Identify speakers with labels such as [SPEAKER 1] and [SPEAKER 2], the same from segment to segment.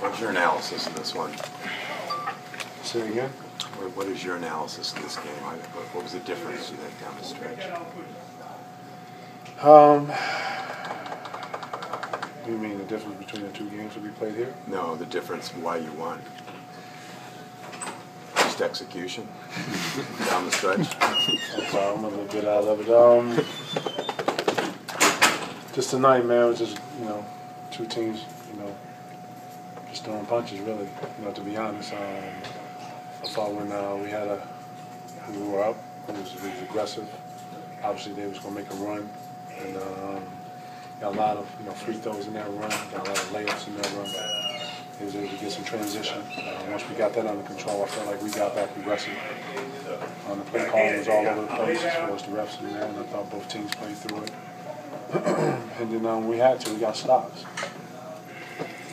[SPEAKER 1] What's your analysis of this one?
[SPEAKER 2] Say it again?
[SPEAKER 1] What is your analysis of this game? What was the difference, you think, down the stretch?
[SPEAKER 2] Do you mean the difference between the two games that we played here?
[SPEAKER 1] No, the difference why you won. Just execution down the stretch.
[SPEAKER 2] Okay, I'm a little bit out of it. Just tonight, man, it was just, two teams, just throwing punches, really. To be honest, I thought when we were up, it was aggressive. Obviously, they was going to make a run, and got a lot of free throws in that run, got a lot of layups in that run. They was able to get some transition. Once we got that under control, I felt like we got back aggressive. The play calling was all over the place as far as the refs in there, and I thought both teams played through it. And then we got stops.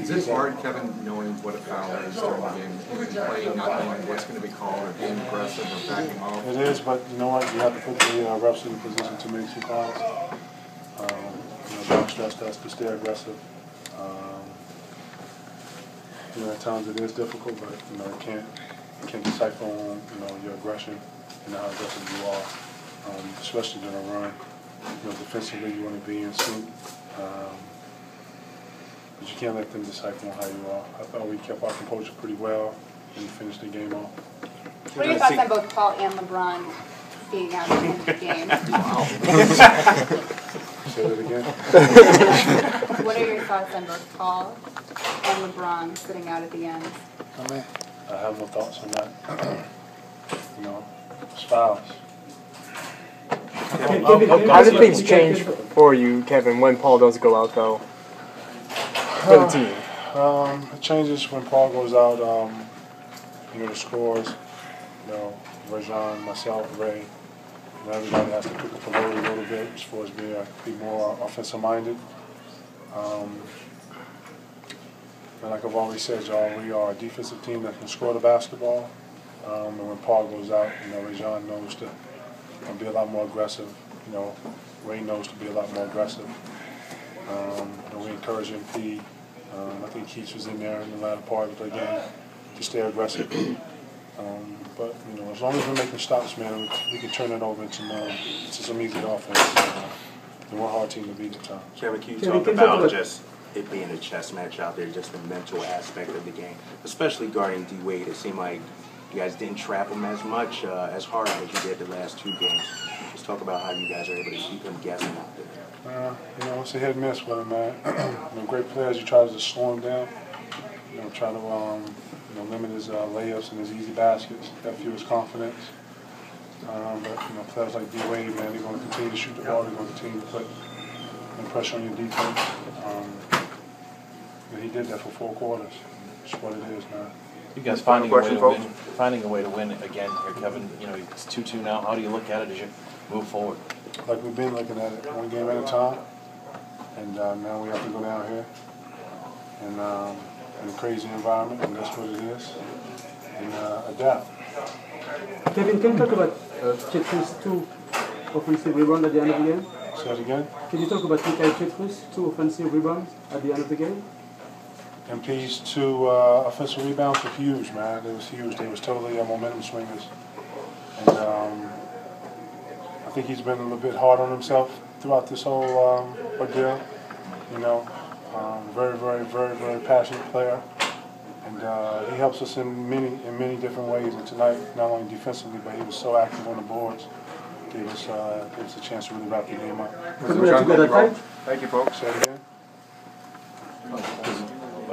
[SPEAKER 3] Is it hard, Kevin, knowing what a foul is during the game? Playing, not knowing what's going to be called, or being aggressive, or backing off?
[SPEAKER 2] It is, but you know what? You have to put the refs in a position to make some calls. Don't stress us to stay aggressive. At times it is difficult, but you can't decipher on your aggression and how aggressive you are, especially during a run. Defensively you want to be in sync. But you can't let them decipher on how you are. I thought we kept our composure pretty well and finished the game off.
[SPEAKER 4] What are your thoughts on both Paul and LeBron being out at the end of the game?
[SPEAKER 2] Say that again?
[SPEAKER 4] What are your thoughts on both Paul and LeBron sitting out at the end?
[SPEAKER 2] I have no thoughts on that. It's fouls.
[SPEAKER 5] How did things change for you, Kevin, when Paul does go out, though, for the team?
[SPEAKER 2] It changes when Paul goes out. The scores, Rajon, myself, Ray, everybody has to pick up the load a little bit as far as be more offensive-minded. And like I've always said, y'all, we are a defensive team that can score the basketball. And when Paul goes out, Rajon knows to be a lot more aggressive. Ray knows to be a lot more aggressive. We encourage him. I think Keith was in there in the latter part of the game to stay aggressive. But as long as we're making stops, man, we can turn it over into some easy offense. We're a hard team to beat at times.
[SPEAKER 6] Kevin, can you talk about just it being a chess match out there, just the mental aspect of the game, especially guarding D Wade? It seemed like you guys didn't trap him as much, as hard as you did the last two games. Just talk about how you guys are able to keep him guessing out there.
[SPEAKER 2] It's a hit and miss with him, man. Great players, you try to just slow him down. Try to limit his layups and his easy baskets. That fuel his confidence. But players like D Wade, man, they're going to continue to shoot the ball. They're going to continue to put pressure on your defense. He did that for 4 quarters. It's what it is, man.
[SPEAKER 7] You guys finding a way to win again here, Kevin. It's 2-2 now. How do you look at it as you move forward?
[SPEAKER 2] Like we've been looking at it, one game at a time, and now we have to go down here and in a crazy environment, and that's what it is, and adapt.
[SPEAKER 8] Kevin, can you talk about Chet's 2 offensive rebounds at the end of the game?
[SPEAKER 2] Say it again?
[SPEAKER 8] Can you talk about Chet's 2 offensive rebounds at the end of the game?
[SPEAKER 2] MP's 2 offensive rebounds were huge, man. They was huge. They was totally momentum swingers. And I think he's been a little bit hard on himself throughout this whole ordeal. Very, very, very, very passionate player. And he helps us in many different ways. And tonight, not only defensively, but he was so active on the boards. Gave us a chance to really wrap the game up.
[SPEAKER 3] Thank you, folks.
[SPEAKER 2] Say it again?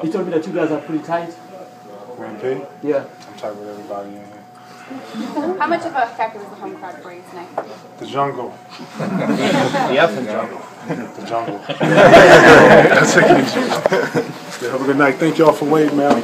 [SPEAKER 8] He told me that you guys are pretty tight.
[SPEAKER 2] MP?
[SPEAKER 8] Yeah.
[SPEAKER 2] I'm tight with everybody in here.
[SPEAKER 4] How much of a factor was the home crowd for you tonight?
[SPEAKER 2] The jungle.
[SPEAKER 7] The effing jungle.
[SPEAKER 2] The jungle. Have a good night. Thank y'all for waiting, man.